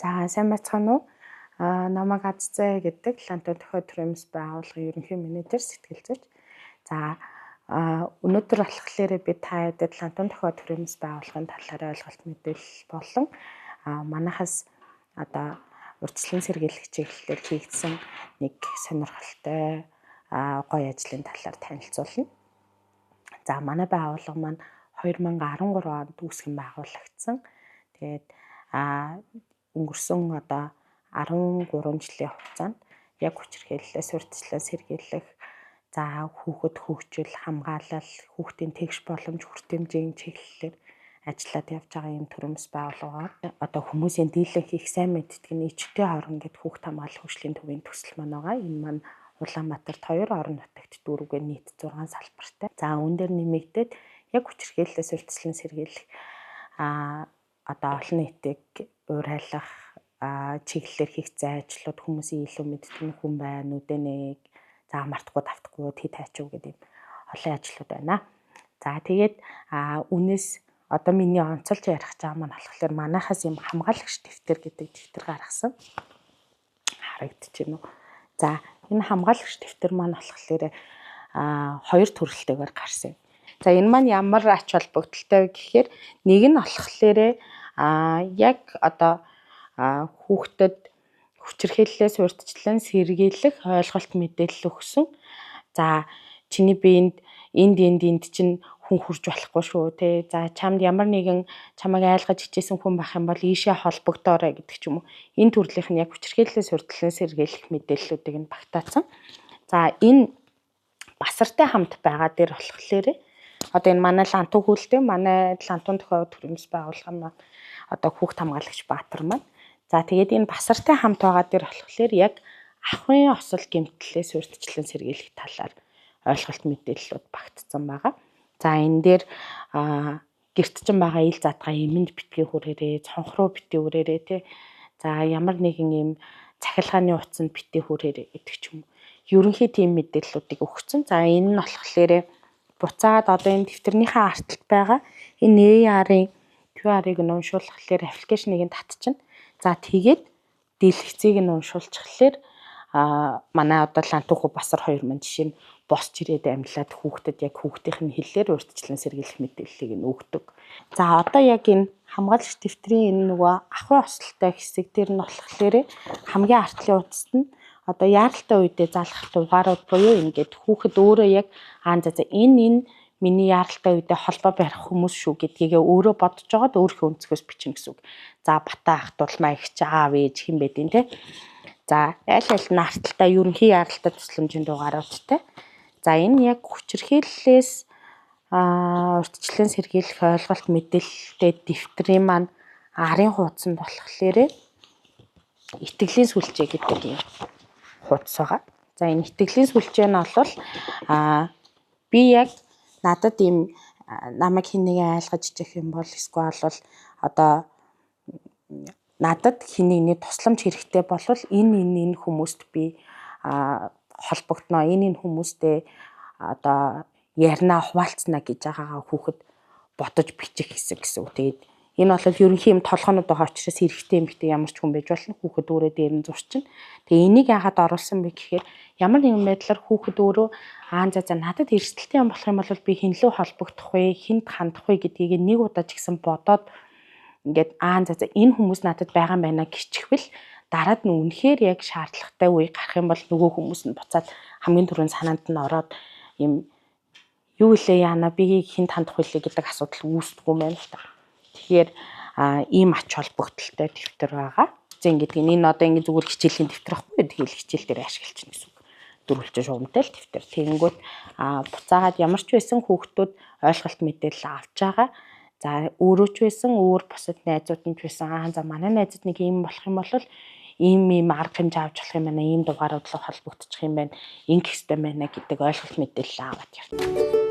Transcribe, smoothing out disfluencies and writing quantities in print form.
За сайн байцгаана уу? Намайг Аззай гэдэг Лантон тохио төрөмс байгууллагын ерөнхий менежер сэтгэл зүйч. За өнөөдөр болохоор би та хэдэд Лантон тохио төрөмс байгууллагын талаар ойлголт мэдээлэл болон манайхаас одоо урьдчилан сэргийлэх чиглэлээр хийгдсэн нэг сонирхолтой гоё ажлын талаар танилцуулна. За манай байгууллага маань 2013 онд үүсгэн байгуулагдсан. Тэгээд өнгөрсөн одоо 13 жилийн хугацаанд яг хүчирхийллээс урьдчилан сэргийлэх, за хүүхэд хөгжил, хамгаалал, хүүхдийн тэгш боломж хүртээмжийн чиглэлээр ажиллаад явж байгаа юм төрөмс байгууллагаар одоо хүмүүсийн дийлэн хийх сайн мэддэг нь ичтэй орон гэдэг хүүхд хамгаалал хөгжлийн төвийн төсөл маань байгаа. Энэ маань Улаанбаатарт 2 орон нутагт дүүргээ нийт 6 салбартай. За үүн дээр нэмэгдээд яг хүчирхийллээс урьдчилан сэргийлэх одоо олон нийтийг уурайлах чиглэлээр хийгдсэн ажлууд хүмүүсийн илүү мэддэг хүн байна, үдэнэ, за мартахгүй давтахгүй хэд хайчуу гэдэг олон ажлууд байна. За тэгээд үнээс одоо миний онцолж ярих жаа маань болохоор манайхаас юм хамгаалагч дэвтэр гэдэг дэвтэр гаргасан. Харагдчихэв үү? За энэ хамгаалагч дэвтэр маань болохоор 2 төрөлтэйгээр гарсан. За энэ маань ямар ач холбогдолтой вэ гэхээр нэг нь болохоор яг одоо хүүхдэд хүчирхийллээс урьдчилан сэргийлэх ойлголт мэдээлэл өгсөн. За чиний биед энд чинь хүн хурж болохгүй шүү те. За чамд ямар нэгэн чамайг айлгаж хичээсэн хүн байх юм бол ийшээ холбогдоорой гэдэг ч юм уу. Энэ төрлийнх нь яг хүчирхийллээс урьдчилан сэргийлэх мэдээллүүдийг нь багтаасан. За энэ басартай хамт байгаа дээр болохоор одоо энэ манай Лантон хүлтэй, манай Лантон тохио төрөмс байгууллага маань одоо хүүхд хамгаалагч Баатар маань. За тэгээд энэ басартай хамт байгаа дээр болохоор яг ахын осол гэмтлээс урьдчилан сэргийлэх талаар ойлголт мэдээллүүд багтсан байгаа. За энэ дээр гэрт чинь байгаа ил задгаа эмэнд битгий хүрээрээ, цонхруу битгий хүрээрээ тий. За ямар нэгэн юм цахилгааны утсанд битгий хүрээрээ гэдэг ч юм уу. Ерөнхий тийм мэдээллүүдийг өгсөн. За энэ нь болохоор буцаад одоо энэ дэвтэрнийхээ арталт байгаа энэ AR-ын QR-ыг нь уншуулхаар аппликейшнийг нь татчихна. За тэгээд дэлгэцийг нь уншуулчихлаар манай одоо Лантон хүү Басар 2 маань жишээ нь босч ирээд амьлаад хүүхдэд яг хүүхдийнх нь хэллээр урьдчилан сэргийлэх мэдээллийг нь өгдөг. За одоо яг энэ хамгаалагч дэвтрийн энэ нөгөө ахуй осолтой хэсэг дээр нь болохоор хамгийн артлын утасд нь одоо яаралтай үедээ залгах дугаарууд буюу ингээд хүүхэд өөрөө яг за энэ миний яаралтай үедээ холбоо барих хүмүүс шүү гэдгийг өөрөө бодож жагаад өөрийнхөө өнцгөөс бичнэ гэсэн үг. За бата ах дулмаа их ч аав ээж хэн байдیں۔ Тэ. За аль нь арталтай ерөнхий яаралтай тусламжийн дугааруудтай. За энэ яг хүчирхийллээс урьдчилан сэргийлэх ойлголт мэдээлэлтэй дэвтрийн маань арын хуудсанд болохоор итгэлийн сүлжээ гэдэг юм хуудас байгаа. За энэ итгэлийн сүлжээ нь бол би яг надад ийм намайг хэн нэгэн айлгаж ичэх юм бол эсвэл бол одоо надад хэн нэгний тусламж хэрэгтэй болвол энэ хүмүүст би холбогдно. Энэ хүмүүстэй одоо ярина, хуваалцна гэж байгаагаа хүүхэд бодож бичих хэсэг гэсэн үг. Тэгээд энэ бол ерөнхий юм толгоонууд байгаа учраас хэрэгтэй юм гэдэг ямар ч хүн байж болно. Хүүхэд өөрөө дээр нь зурчин. Тэгээ энийг яагаад оруулсан бэ гэхээр ямар нэгэн байдлаар хүүхэд өөрөө за надад эрсдэлтэй юм болох юм бол би хинлүү холбогдох вэ, хинт хандах вэ гэдгийг нэг удаа ч гэсэн бодоод ингээд за энэ хүмүүс надад байгаа юм байна гिचхвэл дараад нь үнэхээр яг шаардлагатай үе гарах юм бол нөгөө хүмүүс нь буцаад хамгийн түрүүнд санаанд нь ороод юм юу илээ яана би хинт хандах вэ гэдэг асуудал үүсдэггүй юм байна л та. Тэгэхээр ийм ач холбогдолтой дэвтэр байгаа. Зин гэдэг нь энэ одоо ингэ зүгээр хичээлийн дэвтэр байхгүй. Тэгэл хичээл дээр ашиглаж гэсэн үг. Дөрвөлж шугамтай л дэвтэр. Тэгэнгүүт буцаагаад ямар ч байсан хүүхдүүд ойлголт мэдээлэл авч байгаа. За өөрөө ч байсан, өөр бусад найзууд нь ч байсан. За манай найзад нэг ийм болох юм бол ийм арга хэмжээ авч болох юм байна. Ийм дугаарууд л холбогдчих юм байна. Ингэх ёстой байна гэдэг ойлголт мэдээлэл аваад явна.